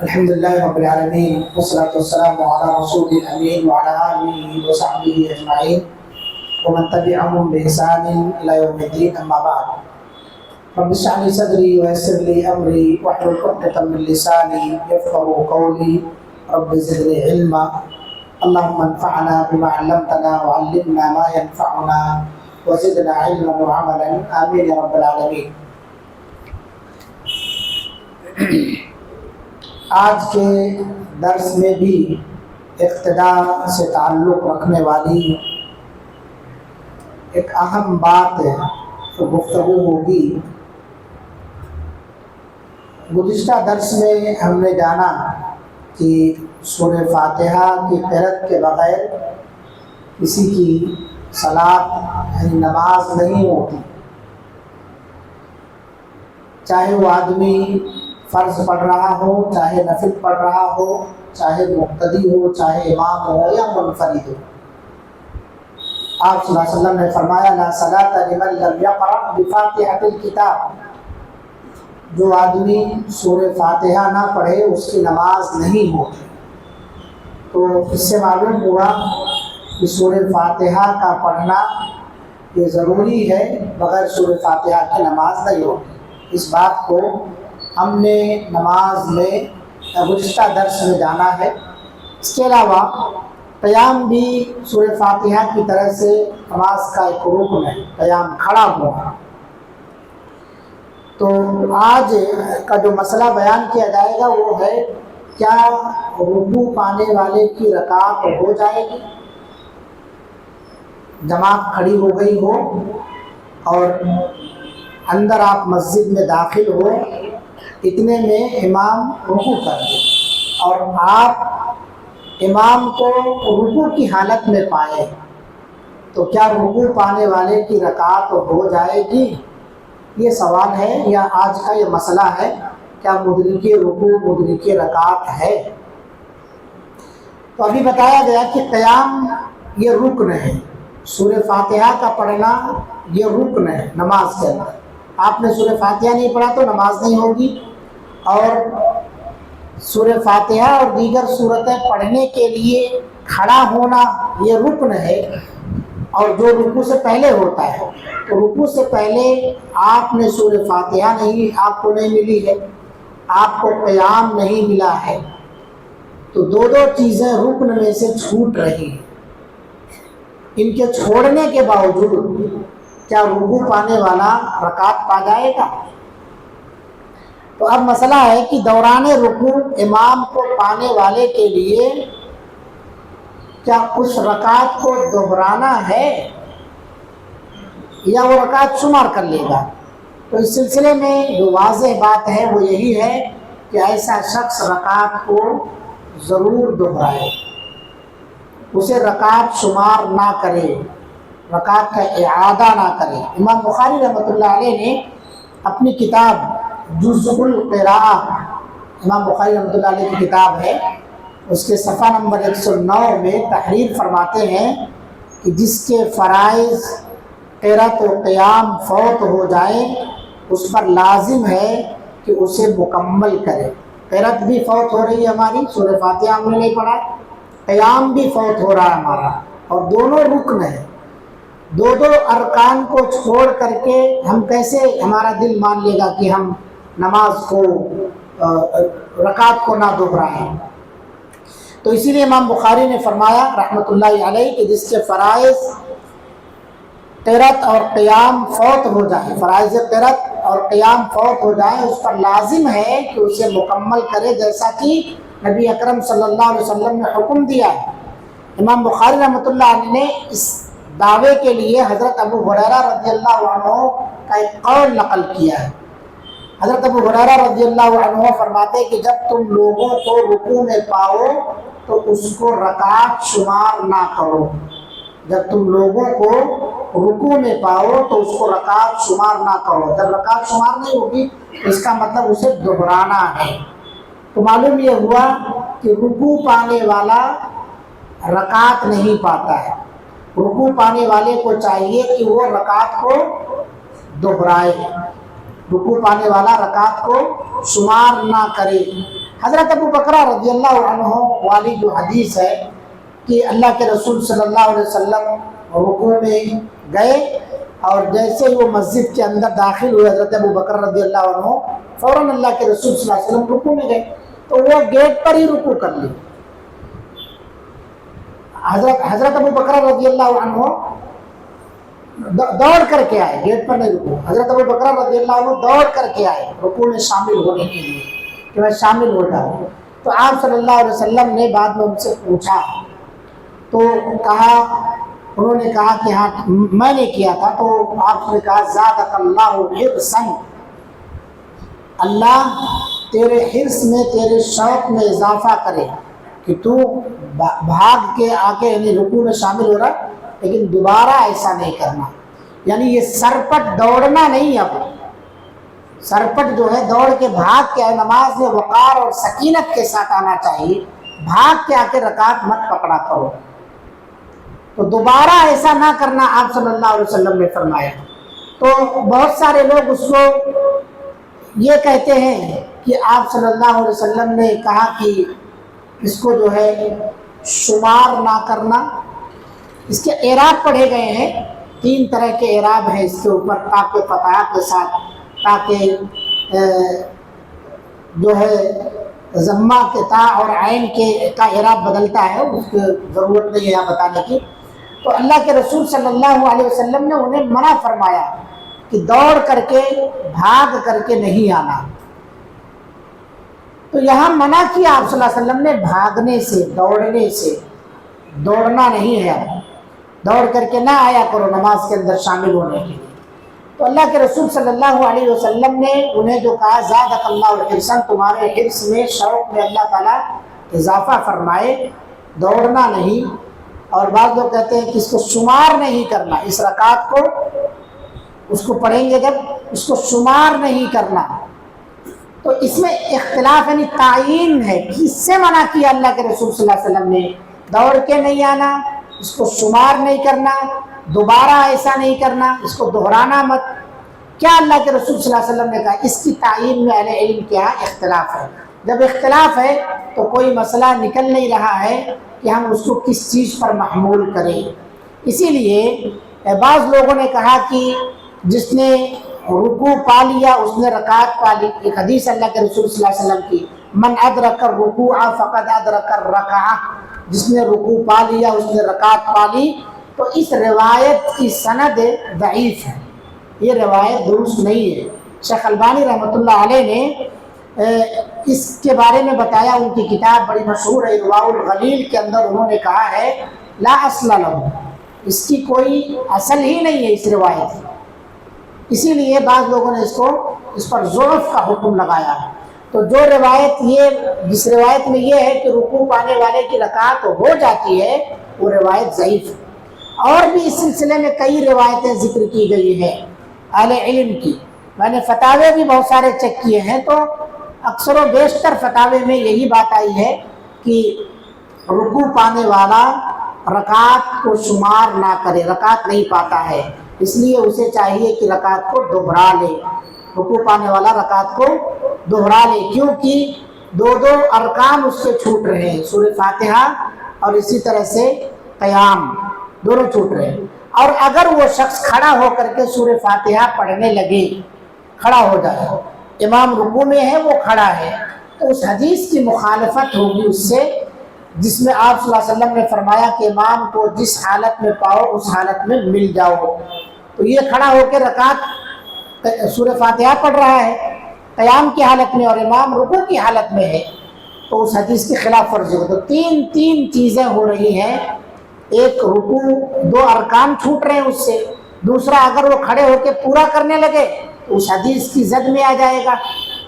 الحمد لله رب العالمين والصلاة والسلام على رسول الأمين وعلى آله وصحبه أجمعين ومن تبعهم بإحسان إلى يوم الدين أما بعد رب اشرح لي صدري ويسر لي أمري واحلل عقدة من لساني يفقهوا قولي رب زدني علما اللهم انفعنا بما علمتنا وعلمنا ما ينفعنا وزدنا علما وعملا آمين يا رب العالمين. آج کے درس میں بھی اقتداء سے تعلق رکھنے والی ایک اہم بات تو گفتگو ہوگی. گزشتہ درس میں ہم نے جانا کہ سورہ فاتحہ کی قرأت کے بغیر کسی کی صلاۃ یعنی نماز نہیں ہوتی، چاہے وہ آدمی فرض پڑھ رہا ہو، چاہے نفل پڑھ رہا ہو، چاہے مقتدی ہو، چاہے امام ہو یا منفرد ہو. آپ صلی اللہ علیہ وسلم نے فرمایا لا صلاۃ لمن لم یقرأ بفاتحۃ الکتاب، جو آدمی سورہ فاتحہ نہ پڑھے اس کی نماز نہیں ہوتی. تو اس سے معلوم ہوا کہ سورہ فاتحہ کا پڑھنا یہ ضروری ہے، بغیر سورہ فاتحہ کی نماز نہیں ہوتی. اس بات کو ہم نے نماز میں گزشتہ درس میں جانا ہے. اس کے علاوہ قیام بھی سورہ فاتحہ کی طرح سے نماز کا ایک رکن ہے، قیام کھڑا ہوا. تو آج کا جو مسئلہ بیان کیا جائے گا وہ ہے کیا رکوع پانے والے کی رکعت ہو جائے گی؟ جماعت کھڑی ہو گئی ہو اور اندر آپ مسجد میں داخل ہو، اتنے میں امام رکوع کر دے اور آپ امام کو رکوع کی حالت میں پائے، تو کیا رکوع پانے والے کی رکعت ہو جائے گی؟ یہ سوال ہے یا آج کا یہ مسئلہ ہے، کیا مدرک رکوع مدرک رکعت ہے؟ تو ابھی بتایا گیا کہ قیام یہ رکن ہے، سورہ فاتحہ کا پڑھنا یہ رکن ہے نماز کے اندر. آپ نے سورہ فاتحہ نہیں پڑھا تو نماز نہیں ہوگی، اور سورہ فاتحہ اور دیگر سورتیں پڑھنے کے لیے کھڑا ہونا یہ رکن ہے، اور جو رکوع سے پہلے ہوتا ہے. تو رکوع سے پہلے آپ نے سورہ فاتحہ آپ کو نہیں ملی ہے، آپ کو قیام نہیں ملا ہے، تو دو چیزیں رکن میں سے چھوٹ رہی ہیں. ان کے چھوڑنے کے باوجود کیا رکوع پانے والا رکعت پا جائے گا؟ تو اب مسئلہ ہے کہ دوران رکوع امام کو پانے والے کے لیے کیا اس رکعت کو دہرانا ہے یا وہ رکعت شمار کر لے گا؟ تو اس سلسلے میں جو واضح بات ہے وہ یہی ہے کہ ایسا شخص رکعت کو ضرور دہرائے، اسے رکعت شمار نہ کرے، رکعت کا اعادہ نہ کرے. امام بخاری رحمۃ اللہ علیہ نے اپنی کتاب جزء القراءہ، امام بخاری رحمۃ اللہ علیہ کی کتاب ہے، اس کے صفحہ نمبر 109 میں تحریر فرماتے ہیں کہ جس کے فرائض قرأت و قیام فوت ہو جائیں اس پر لازم ہے کہ اسے مکمل کرے. قرأت بھی فوت ہو رہی ہے ہماری، سورہ فاتحہ ہم نے نہیں پڑھا، قیام بھی فوت ہو رہا ہے ہمارا، اور دونوں رکن ہیں. دو ارکان کو چھوڑ کر کے ہم کیسے ہمارا دل مان لے گا کہ ہم نماز کو رکعت کو نہ دہرائیں؟ تو اسی لیے امام بخاری نے فرمایا رحمۃ اللہ علیہ کہ جس کے فرائض قرأت اور قیام فوت ہو جائے، فرائض قرأت اور قیام فوت ہو جائے، اس پر لازم ہے کہ اسے مکمل کرے، جیسا کہ نبی اکرم صلی اللہ علیہ وسلم نے حکم دیا ہے. امام بخاری رحمۃ اللہ علیہ نے اس دعوے کے لیے حضرت ابو ہریرہ رضی اللہ عنہ کا ایک قول نقل کیا ہے. حضرت ابو ہریرہ رضی اللہ عنہ فرماتے ہیں کہ جب تم لوگوں کو رکوع میں پاؤ تو اس کو رکعت شمار نہ کرو. جب تم لوگوں کو رکوع میں پاؤ تو اس کو رکعت شمار نہ کرو. جب رکعت شمار نہیں ہوگی تو اس کا مطلب اسے دہرانا ہے. تو معلوم یہ ہوا کہ رکوع پانے والا رکعت نہیں پاتا ہے. رکوع پانے والے کو چاہیے کہ وہ رکعت کو دہرائے. رکوع پانے والا رکعت کو شمار نہ کرے۔ حضرت ابو بکر رضی اللہ عنہ والی جو حدیث ہے کہ اللہ کے رسول صلی اللہ علیہ وسلم رکوع میں گئے اور جیسے ہی وہ مسجد کے اندر داخل ہوئے حضرت ابو بکر رضی اللہ عنہ فوراً اللہ کے رسول صلی اللہ علیہ وسلم رکوع میں گئے تو وہ گیٹ پر ہی رکوع کر لی۔ حضرت ابو بکر رضی اللہ عنہ دوڑ کر کے آئے، گیٹ پر نہیں رکو، حضرت ابو بکر رضی اللہ عنہ دوڑ کر کے آئے رکوع میں شامل ہونے کے لیے کہ میں شامل ہو جاؤں۔ تو آپ صلی اللہ علیہ وسلم نے بعد میں ان سے پوچھا تو کہا، انہوں نے کہا کہ ہاں میں نے کیا تھا، تو آپ نے کہا زادک اللہ حرصا، اللہ تیرے حرص میں تیرے شوق میں اضافہ کرے کہ تو بھاگ کے آ کے یعنی رکوع میں شامل ہو رہا، لیکن دوبارہ ایسا نہیں کرنا۔ یعنی یہ سرپٹ دوڑنا نہیں، اب سرپٹ جو ہے دوڑ کے بھاگ کے نماز میں وقار اور سکینت کے ساتھ آنا چاہیے، بھاگ کے آ کے رکعت مت پکڑا کرو۔ تو دوبارہ ایسا نہ کرنا آپ صلی اللہ علیہ وسلم نے فرمایا۔ تو بہت سارے لوگ اس کو یہ کہتے ہیں کہ آپ صلی اللہ علیہ وسلم نے کہا کہ اس کو جو ہے شمار نہ کرنا۔ اس کے اعراب پڑھے گئے ہیں، 3 طرح کے اعراب ہیں اس کے اوپر تاکہ فتح کے ساتھ، تاکہ جو ہے ضمہ کے تا اور عین کے کا اعراب بدلتا ہے، اس کی ضرورت نہیں ہے یہاں بتانے کی۔ تو اللہ کے رسول صلی اللہ علیہ وسلم نے انہیں منع فرمایا کہ دوڑ کر کے بھاگ کر کے نہیں آنا۔ تو یہاں منع کیا آپ صلی اللہ علیہ وسلم نے بھاگنے سے، دوڑنے سے، دوڑنا نہیں ہے، اب دوڑ کر کے نہ آیا کرو نماز کے اندر شامل ہونے کے لیے۔ تو اللہ کے رسول صلی اللہ علیہ وسلم نے انہیں جو کہا زادک اللہ حرصا، تمہارے حرص میں شوق میں اللہ تعالیٰ اضافہ فرمائے، دوڑنا نہیں۔ اور بعض لوگ کہتے ہیں کہ اس کو شمار نہیں کرنا، اس رکعت کو اس کو پڑھیں گے جب اس کو شمار نہیں کرنا۔ تو اس میں اختلاف یعنی تعیین ہے، کس سے منع کیا اللہ کے رسول صلی اللہ علیہ وسلم نے؟ دوڑ کے نہیں آنا، اس کو شمار نہیں کرنا، دوبارہ ایسا نہیں کرنا، اس کو دہرانا مت۔ کیا اللہ کے رسول صلی اللہ علیہ وسلم نے کہا؟ اس کی تعیین میں اہل علم کے یہاں اختلاف ہے۔ جب اختلاف ہے تو کوئی مسئلہ نکل نہیں رہا ہے کہ ہم اس کو کس چیز پر محمول کریں۔ اسی لیے بعض لوگوں نے کہا کہ جس نے رکوع پا لیا اس نے رکعت پا لی۔ ایک حدیث اللہ کے رسول صلی اللہ علیہ وسلم کی، من ادرک الرکوع فقد ادرک الرکعہ، جس نے رکوع پا لیا اس نے رکعت پا لی۔ تو اس روایت کی سند ضعیف ہے، یہ روایت درست نہیں ہے۔ شیخ البانی رحمۃ اللہ علیہ نے اس کے بارے میں بتایا، ان کی کتاب بڑی مشہور ہے ارواء الغلیل کے اندر انہوں نے کہا ہے لا اصل لہ، اس کی کوئی اصل ہی نہیں ہے اس روایت کی۔ اسی لیے بعض لوگوں نے اس پر ضعف کا حکم لگایا۔ تو جو روایت جس روایت میں یہ ہے کہ رکوع پانے والے کی رکعت ہو جاتی ہے، وہ روایت ضعیف ہے۔ اور بھی اس سلسلے میں کئی روایتیں ذکر کی گئی ہیں اہل علم کی، میں نے فتاوے بھی بہت سارے چیک کیے ہیں، تو اکثر و بیشتر فتاوے میں یہی بات آئی ہے کہ رکوع پانے والا رکعت کو شمار نہ کرے، رکعت نہیں پاتا ہے، اس لیے اسے چاہیے کہ رکعت کو دوہرا لے، رکوع پانے والا رکعت کو دوہرا لے، کیونکہ دو ارکان اس سے چھوٹ رہے ہیں، سورہ فاتحہ اور اسی طرح سے قیام، دونوں چھوٹ رہے ہیں۔ اور اگر وہ شخص کھڑا ہو کر کے سورہ فاتحہ پڑھنے لگے، کھڑا ہو جائے، امام رکوع میں ہے وہ کھڑا ہے، تو اس حدیث کی مخالفت ہوگی اس سے جس میں آپ صلی اللہ علیہ وسلم نے فرمایا کہ امام کو جس حالت میں پاؤ اس حالت میں مل جاؤ۔ تو یہ کھڑا ہو کے رکعت سورہ فاتحہ پڑھ رہا ہے قیام کی حالت میں اور امام رکوع کی حالت میں ہے، تو اس حدیث کی خلاف ورزی ہو۔ تو تین چیزیں ہو رہی ہیں، ایک رکوع، 2 ارکان چھوٹ رہے ہیں اس سے، دوسرا اگر وہ کھڑے ہو کے پورا کرنے لگے تو اس حدیث کی زد میں آ جائے گا۔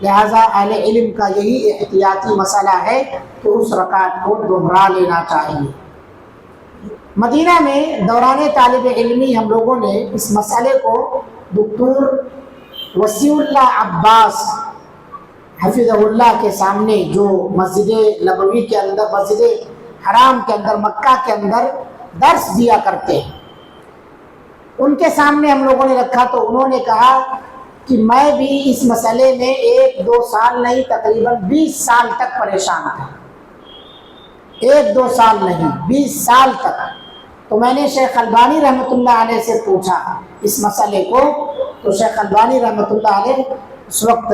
لہٰذا اہل علم کا یہی احتیاطی مسئلہ ہے کہ اس رکعت کو دوہرا لینا چاہیے۔ مدینہ میں دوران طالب علمی ہم لوگوں نے اس مسئلے کو دکتور وسیع اللہ عباس حفظہ اللہ کے سامنے، جو مسجد نبوی کے اندر، مسجد حرام کے اندر، مکہ کے اندر درس دیا کرتے ہیں، ان کے سامنے ہم لوگوں نے رکھا، تو انہوں نے کہا کہ میں بھی اس مسئلے میں 1-2 سال نہیں تقریباً 20 سال تک پریشان تھا، 1-2 سال نہیں 20 سال تک۔ تو میں نے شیخ البانی رحمۃ اللہ علیہ سے پوچھا اس مسئلے کو، تو شیخ البانی رحمۃ اللہ علیہ اس وقت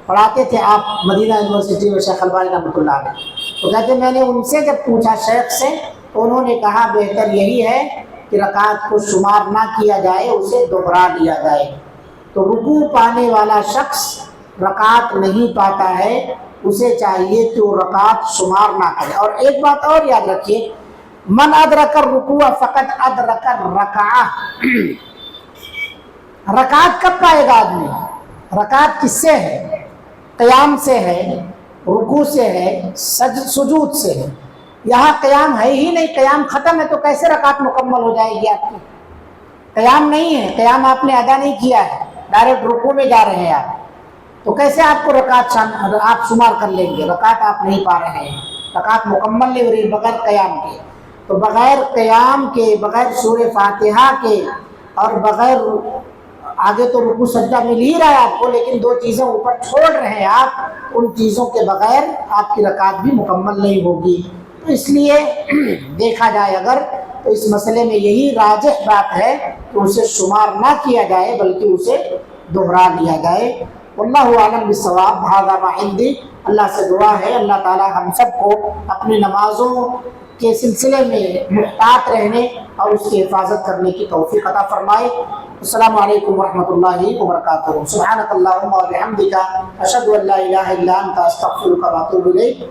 پڑھاتے تھے آپ مدینہ یونیورسٹی میں، شیخ البانی رحمۃ اللہ علیہ، تو کہتے میں نے ان سے جب پوچھا شیخ سے، تو انہوں نے کہا بہتر یہی ہے کہ رکعت کو شمار نہ کیا جائے، اسے دوہرا لیا جائے۔ تو رکوع پانے والا شخص رکعت نہیں پاتا ہے، اسے چاہیے کہ وہ رکعت شمار نہ کرے۔ اور ایک بات اور یاد رکھیے، من ادرک الرکوع فقط ادرک الرکعہ، رکعت کب پائے گا آدمی؟ رکعت کس سے ہے؟ قیام سے ہے، رکوع سے ہے، سجود سے ہے۔ یہاں قیام ہے ہی نہیں، قیام ختم ہے، تو کیسے رکعت مکمل ہو جائے گی آپ کی؟ قیام نہیں ہے، قیام آپ نے ادا نہیں کیا ہے، ڈائریکٹ رکوع میں جا رہے ہیں آپ، تو کیسے آپ کو رکعت آپ شمار کر لیں گے؟ رکعت آپ نہیں پا رہے ہیں، رکعت مکمل نہیں ہو رہی بغیر قیام کے۔ تو بغیر قیام کے، بغیر سورہ فاتحہ کے، اور بغیر آگے تو رکوع سجدہ مل ہی رہا ہے آپ کو، لیکن 2 چیزیں اوپر چھوڑ رہے ہیں آپ، ان چیزوں کے بغیر آپ کی رکعت بھی مکمل نہیں ہوگی۔ تو اس لیے دیکھا جائے اگر، تو اس مسئلے میں یہی راجح بات ہے کہ اسے شمار نہ کیا جائے بلکہ اسے دوہرا لیا جائے۔ واللہ اعلم بالصواب، ھذا ما عندی۔ اللہ سے دعا ہے اللہ تعالی ہم سب کو اپنی نمازوں کے سلسلے میں محتاط رہنے اور اس کی حفاظت کرنے کی توفیق عطا فرمائے۔ السلام علیکم ورحمۃ اللہ وبرکاتہ۔ سبحانک اللہم وبحمدک، اشہد ان لا الہ الا انت، استغفرک واتوب الیک۔